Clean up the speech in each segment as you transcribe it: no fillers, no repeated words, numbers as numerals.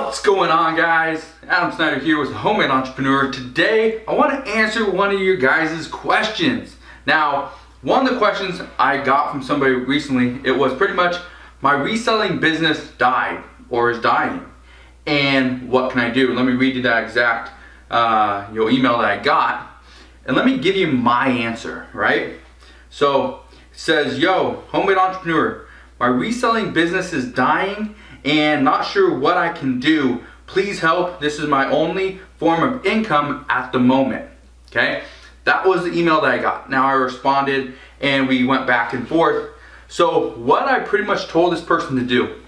What's going on, guys? Adam Snyder here with the Homemade Entrepreneur. Today I want to answer one of your guys' questions. Now, one of the questions I got from somebody recently, it was pretty much, my reselling business died or is dying, and what can I do? Let me read you that exact email that I got, and let me give you my answer, right? So it says, yo, Homemade Entrepreneur, my reselling business is dying and not sure what I can do. Please help. This is my only form of income at the moment. Okay, that was the email that I got. Now I responded and we went back and forth. So what I pretty much told this person to do,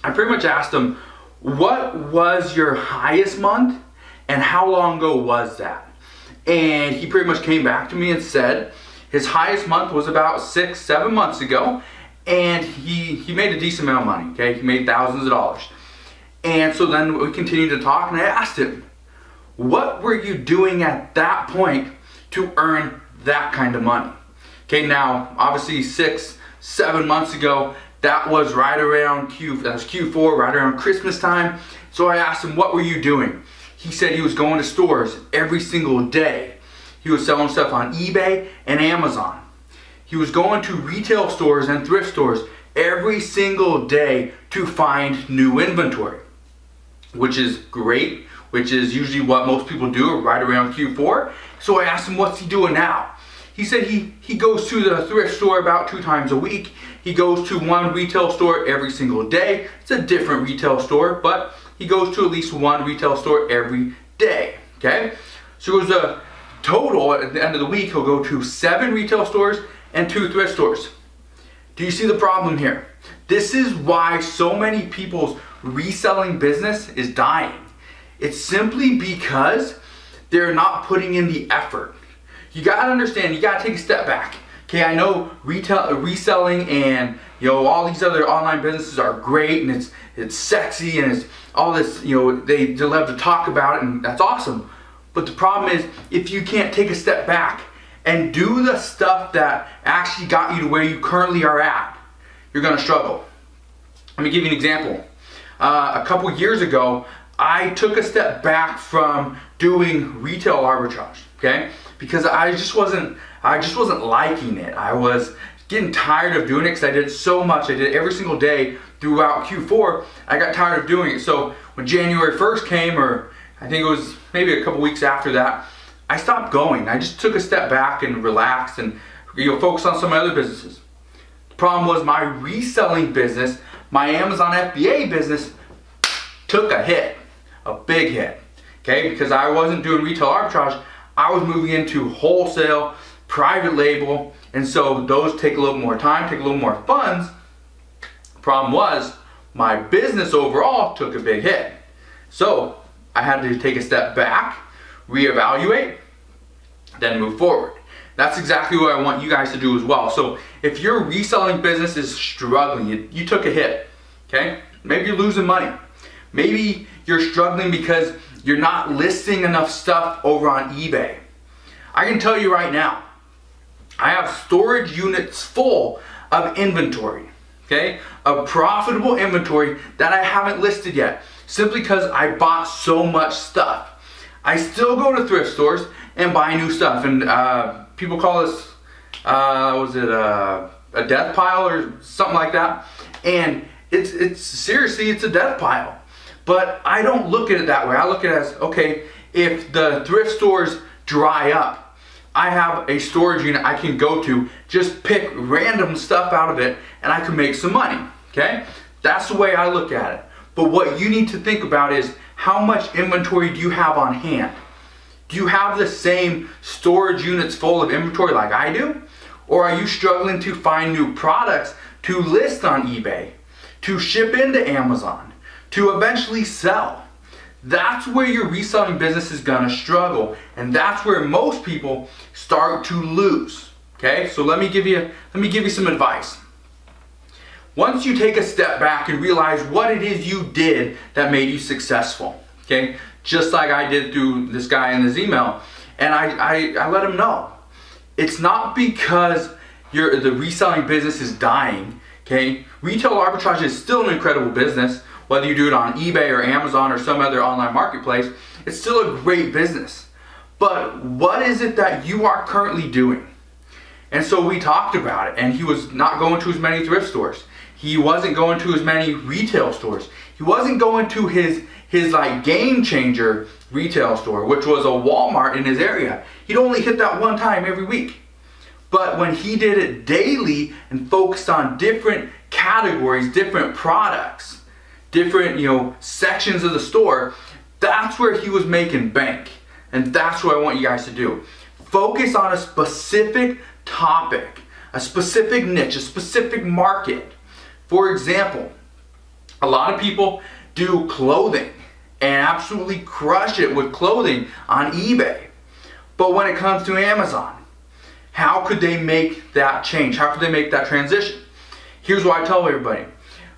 I pretty much asked them, what was your highest month and how long ago was that? And he pretty much came back to me and said his highest month was about 6-7 months ago, and he made a decent amount of money. Okay, he made thousands of dollars. And so then we continued to talk, and I asked him, what were you doing at that point to earn that kind of money? Okay, now obviously 6-7 months ago, that was right around Q4, right around Christmas time. So I asked him, what were you doing? He said he was going to stores every single day. He was selling stuff on eBay and Amazon. He was going to retail stores and thrift stores every single day to find new inventory, which is great, which is usually what most people do right around Q4. So I asked him, what's he doing now? He said he goes to the thrift store about 2 times a week. He goes to one retail store every single day. It's a different retail store, but he goes to at least one retail store every day, okay? So it was a total, at the end of the week, he'll go to 7 retail stores and 2 thrift stores. Do you see the problem here? This is why so many people's reselling business is dying. It's simply because they're not putting in the effort. You gotta understand, you gotta take a step back. Okay, I know reselling and all these other online businesses are great, and it's sexy, and it's all this, they love to talk about it, and that's awesome. But the problem is, if you can't take a step back and do the stuff that actually got you to where you currently are at, you're gonna struggle. Let me give you an example. A couple years ago, I took a step back from doing retail arbitrage, okay? Because I just wasn't liking it. I was getting tired of doing it because I did so much. I did it every single day throughout Q4. I got tired of doing it. So when January 1st came, or I think it was maybe a couple weeks after that, I stopped going. I just took a step back and relaxed and focused on some of my other businesses. The problem was my reselling business, my Amazon FBA business, took a hit, a big hit, okay? Because I wasn't doing retail arbitrage, I was moving into wholesale, private label, and so those take a little more time, take a little more funds. The problem was my business overall took a big hit. So I had to take a step back, reevaluate, then move forward. That's exactly what I want you guys to do as well. So if your reselling business is struggling, you took a hit, okay? Maybe you're losing money. Maybe you're struggling because you're not listing enough stuff over on eBay. I can tell you right now, I have storage units full of inventory, okay? Of profitable inventory that I haven't listed yet, simply because I bought so much stuff. I still go to thrift stores and buy new stuff, and people call this, a death pile or something like that, and it's seriously, it's a death pile. But I don't look at it that way. I look at it as, okay, if the thrift stores dry up, I have a storage unit I can go to, just pick random stuff out of it, and I can make some money, okay? That's the way I look at it. But what you need to think about is, how much inventory do you have on hand? Do you have the same storage units full of inventory like I do? Or are you struggling to find new products to list on eBay, to ship into Amazon, to eventually sell? That's where your reselling business is gonna struggle, and that's where most people start to lose. Okay, so let me give you some advice. Once you take a step back and realize what it is you did that made you successful, okay, just like I did through this guy in his email, and I let him know, it's not because the reselling business is dying, okay? Retail arbitrage is still an incredible business. whether you do it on eBay or Amazon or some other online marketplace, it's still a great business. But what is it that you are currently doing? And so we talked about it, and he was not going to as many thrift stores. He wasn't going to as many retail stores. He wasn't going to his like game changer retail store, which was a Walmart in his area. He'd only hit that one time every week. But when he did it daily and focused on different categories, different products, different, sections of the store, that's where he was making bank. And that's what I want you guys to do. Focus on a specific topic, a specific niche, a specific market. For example, a lot of people do clothing and absolutely crush it with clothing on eBay. But when it comes to Amazon, how could they make that change? How could they make that transition? Here's what I tell everybody.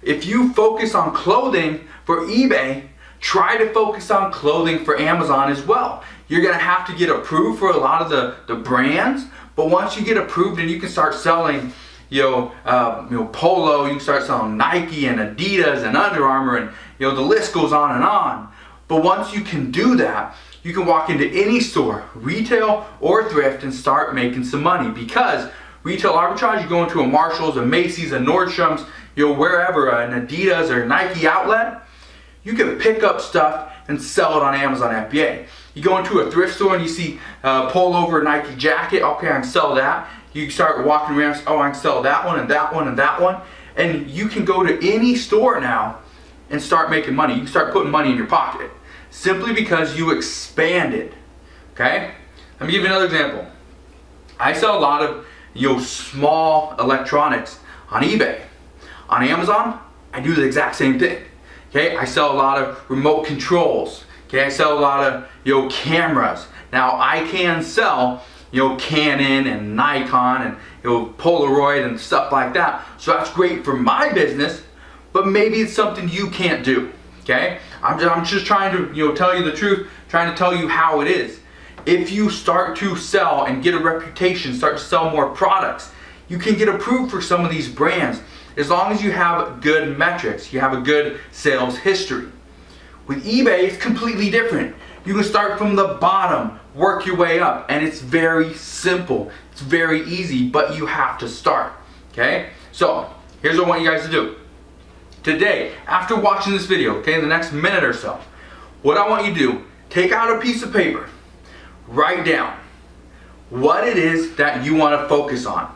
If you focus on clothing for eBay, try to focus on clothing for Amazon as well. You're going to have to get approved for a lot of the brands, but once you get approved and you can start selling Polo, you can start selling Nike and Adidas and Under Armour, and the list goes on and on. But once you can do that, you can walk into any store, retail or thrift, and start making some money. Because retail arbitrage, you go into a Marshalls, a Macy's, a Nordstrom's, wherever, an Adidas or Nike outlet, you can pick up stuff and sell it on Amazon FBA. You go into a thrift store and you see a pullover Nike jacket, okay, I can sell that. You start walking around, oh, I can sell that one and that one and that one. And you can go to any store now and start making money. You can start putting money in your pocket simply because you expanded, okay? Let me give you another example. I sell a lot of small electronics on eBay. On Amazon, I do the exact same thing. Okay, I sell a lot of remote controls. Okay, I sell a lot of cameras. Now I can sell Canon and Nikon and Polaroid and stuff like that. So that's great for my business, but maybe it's something you can't do. Okay, I'm just trying to tell you the truth, trying to tell you how it is. If you start to sell and get a reputation, start to sell more products, you can get approved for some of these brands. As long as you have good metrics, you have a good sales history. With eBay, it's completely different. You can start from the bottom, work your way up, and it's very simple. It's very easy, but you have to start, okay? So, here's what I want you guys to do. Today, after watching this video, okay, in the next minute or so, what I want you to do, take out a piece of paper, write down what it is that you want to focus on.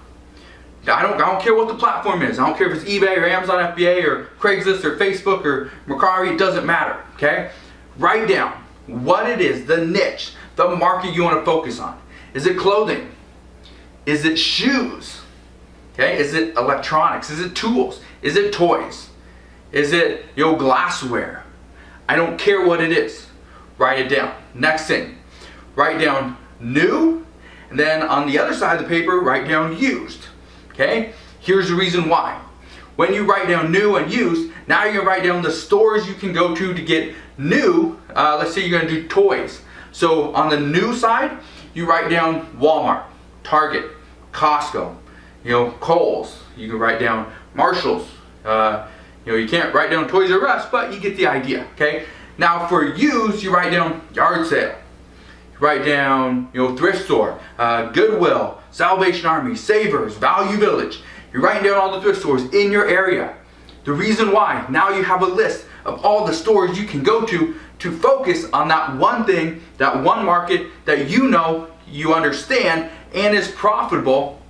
I don't care what the platform is. I don't care if it's eBay or Amazon FBA or Craigslist or Facebook or Mercari. It doesn't matter, okay? Write down what it is, the niche, the market you want to focus on. Is it clothing? Is it shoes? Okay? Is it electronics? Is it tools? Is it toys? Is it glassware? I don't care what it is. Write it down. Next thing, write down new, and then on the other side of the paper, write down used. Okay? Here's the reason why. When you write down new and used, now you're going to write down the stores you can go to get new. Let's say you're going to do toys. So on the new side, you write down Walmart, Target, Costco, Kohl's. You can write down Marshalls. You can't write down Toys R Us, but you get the idea, okay? Now for used, you write down yard sale. You write down, thrift store, Goodwill, Salvation Army, Savers, Value Village. You're writing down all the thrift stores in your area. The reason why, now you have a list of all the stores you can go to focus on that one thing, that one market that you understand and is profitable,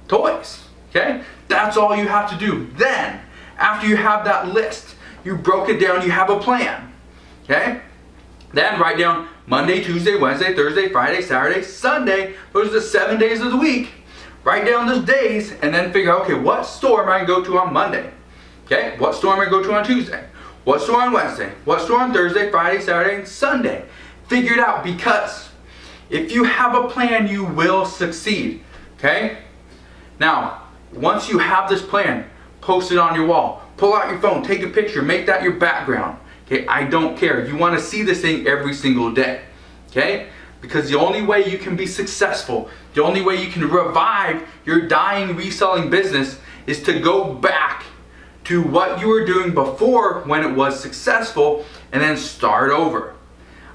toys, okay? That's all you have to do. Then, after you have that list, you broke it down, you have a plan, okay? Then write down Monday, Tuesday, Wednesday, Thursday, Friday, Saturday, Sunday. Those are the 7 days of the week. Write down those days and then figure out, okay, what store am I going to go to on Monday? Okay, what store am I going to go to on Tuesday? What store on Wednesday? What store on Thursday, Friday, Saturday, and Sunday? Figure it out, because if you have a plan, you will succeed, okay? Now, once you have this plan, post it on your wall. Pull out your phone, take a picture, make that your background. Okay, I don't care. You want to see this thing every single day. Okay? Because the only way you can be successful, the only way you can revive your dying reselling business is to go back to what you were doing before when it was successful, and then start over.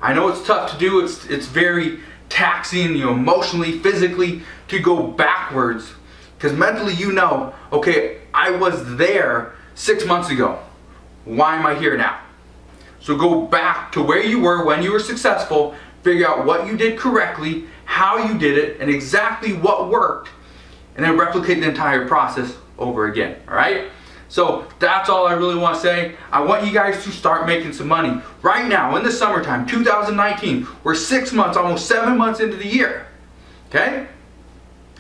I know it's tough to do, it's very taxing, emotionally, physically, to go backwards, because mentally you know, okay, I was there 6 months ago. Why am I here now? So go back to where you were when you were successful, figure out what you did correctly, how you did it, and exactly what worked, and then replicate the entire process over again, all right? So that's all I really want to say. I want you guys to start making some money right now in the summertime, 2019. We're 6 months, almost 7 months into the year, okay?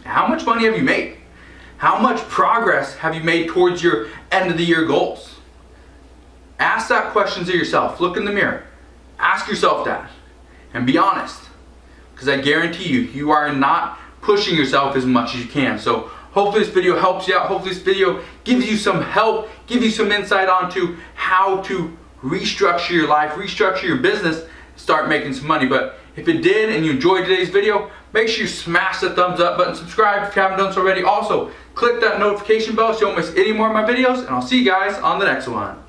How much money have you made? How much progress have you made towards your end of the year goals? Ask that question to yourself. Look in the mirror. Ask yourself that. And be honest. Because I guarantee you, you are not pushing yourself as much as you can. So hopefully this video helps you out. Hopefully this video gives you some help, gives you some insight onto how to restructure your life, restructure your business, start making some money. But if it did and you enjoyed today's video, make sure you smash the thumbs up button, subscribe if you haven't done so already. Also, click that notification bell so you don't miss any more of my videos, and I'll see you guys on the next one.